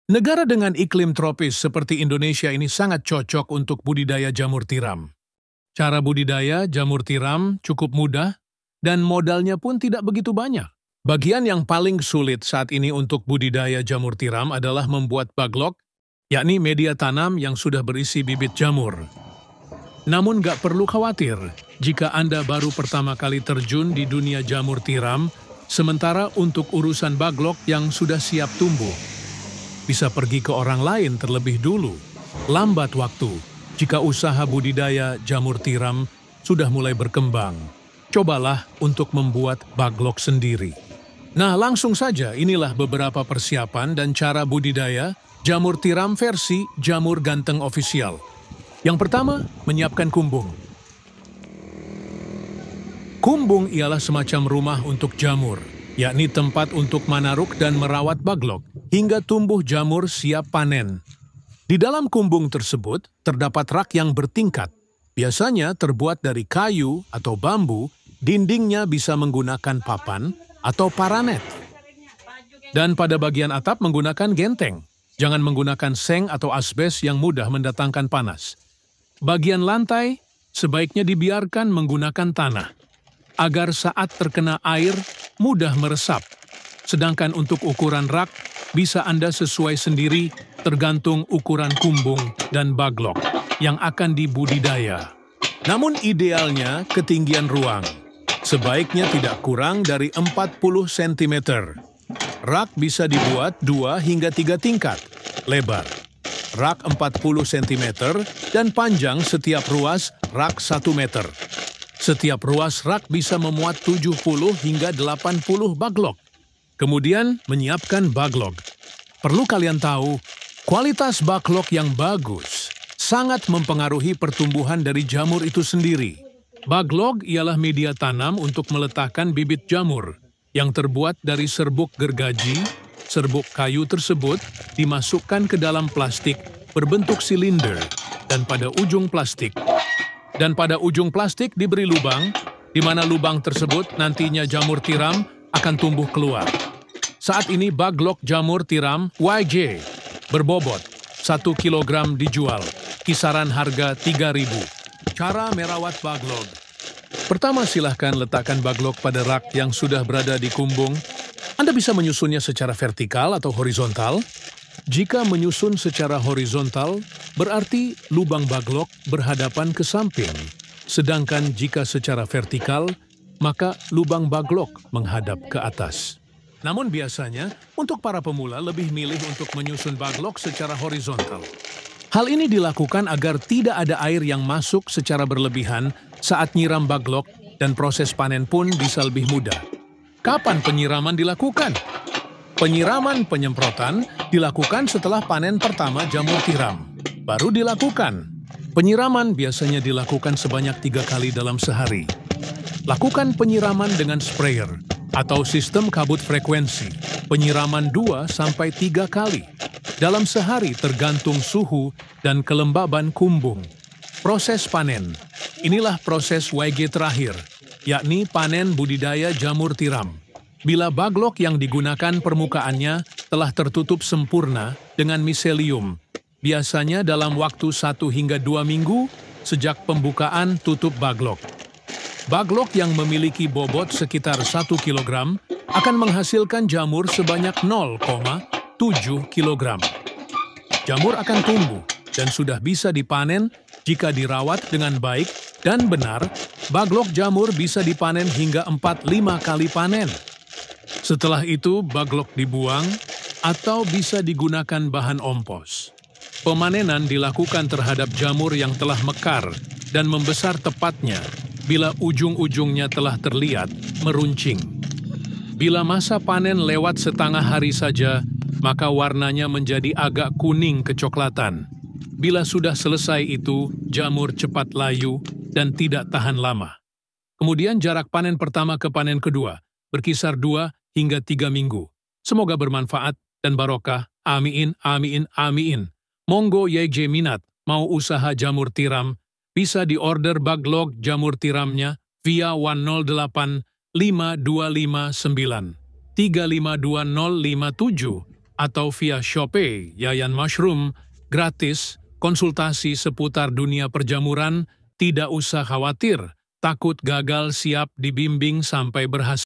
Negara dengan iklim tropis seperti Indonesia ini sangat cocok untuk budidaya jamur tiram. Cara budidaya jamur tiram cukup mudah dan modalnya pun tidak begitu banyak. Bagian yang paling sulit saat ini untuk budidaya jamur tiram adalah membuat baglok, yakni media tanam yang sudah berisi bibit jamur. Namun nggak perlu khawatir jika Anda baru pertama kali terjun di dunia jamur tiram, sementara untuk urusan baglok yang sudah siap tumbuh, bisa pergi ke orang lain terlebih dulu. Lambat waktu jika usaha budidaya jamur tiram sudah mulai berkembang. Cobalah untuk membuat baglok sendiri. Nah, langsung saja inilah beberapa persiapan dan cara budidaya jamur tiram versi Jamur Ganteng Official. Yang pertama, menyiapkan kumbung. Kumbung ialah semacam rumah untuk jamur, yakni tempat untuk manaruk dan merawat baglok hingga tumbuh jamur siap panen. Di dalam kumbung tersebut terdapat rak yang bertingkat, biasanya terbuat dari kayu atau bambu, dindingnya bisa menggunakan papan atau paranet. Dan pada bagian atap menggunakan genteng, jangan menggunakan seng atau asbes yang mudah mendatangkan panas. Bagian lantai sebaiknya dibiarkan menggunakan tanah, agar saat terkena air mudah meresap. Sedangkan untuk ukuran rak, bisa Anda sesuai sendiri tergantung ukuran kumbung dan baglok yang akan dibudidaya. Namun idealnya ketinggian ruang sebaiknya tidak kurang dari 40 cm. Rak bisa dibuat 2 hingga 3 tingkat lebar. Rak 40 cm dan panjang setiap ruas rak 1 meter. Setiap ruas rak bisa memuat 70 hingga 80 baglok. Kemudian menyiapkan baglok. Perlu kalian tahu, kualitas baglok yang bagus sangat mempengaruhi pertumbuhan dari jamur itu sendiri. Baglok ialah media tanam untuk meletakkan bibit jamur yang terbuat dari serbuk gergaji. Serbuk kayu tersebut dimasukkan ke dalam plastik berbentuk silinder dan pada ujung plastik diberi lubang, di mana lubang tersebut nantinya jamur tiram akan tumbuh keluar. Saat ini baglok jamur tiram YJ berbobot 1 kg dijual, kisaran harga 3.000. Cara merawat baglok. Pertama, silahkan letakkan baglok pada rak yang sudah berada di kumbung. Anda bisa menyusunnya secara vertikal atau horizontal. Jika menyusun secara horizontal, berarti lubang baglok berhadapan ke samping. Sedangkan jika secara vertikal, maka lubang baglok menghadap ke atas. Namun biasanya, untuk para pemula lebih milih untuk menyusun baglok secara horizontal. Hal ini dilakukan agar tidak ada air yang masuk secara berlebihan saat nyiram baglok dan proses panen pun bisa lebih mudah. Kapan penyiraman dilakukan? Penyiraman penyemprotan dilakukan setelah panen pertama jamur tiram. Baru dilakukan. Penyiraman biasanya dilakukan sebanyak 3 kali dalam sehari. Lakukan penyiraman dengan sprayer atau sistem kabut frekuensi. Penyiraman 2-3 kali dalam sehari tergantung suhu dan kelembaban kumbung. Proses panen. Inilah proses YG terakhir, yakni panen budidaya jamur tiram. Bila baglok yang digunakan permukaannya telah tertutup sempurna dengan miselium, biasanya dalam waktu 1 hingga 2 minggu sejak pembukaan tutup baglok. Baglok yang memiliki bobot sekitar 1 kg akan menghasilkan jamur sebanyak 0,7 kg. Jamur akan tumbuh dan sudah bisa dipanen jika dirawat dengan baik dan benar. Baglok jamur bisa dipanen hingga 4-5 kali panen. Setelah itu, baglok dibuang atau bisa digunakan bahan ompos. Pemanenan dilakukan terhadap jamur yang telah mekar dan membesar tepatnya bila ujung-ujungnya telah terlihat meruncing. Bila masa panen lewat setengah hari saja, maka warnanya menjadi agak kuning kecoklatan. Bila sudah selesai itu, jamur cepat layu dan tidak tahan lama. Kemudian jarak panen pertama ke panen kedua berkisar 2 hingga 3 minggu. Semoga bermanfaat dan barokah. Amin, amin, amin. Monggo YJ minat mau usaha jamur tiram, bisa diorder baglok jamur tiramnya via 108 5259 352057 atau via Shopee Yayan Mushroom, gratis, konsultasi seputar dunia perjamuran, tidak usah khawatir, takut gagal siap dibimbing sampai berhasil.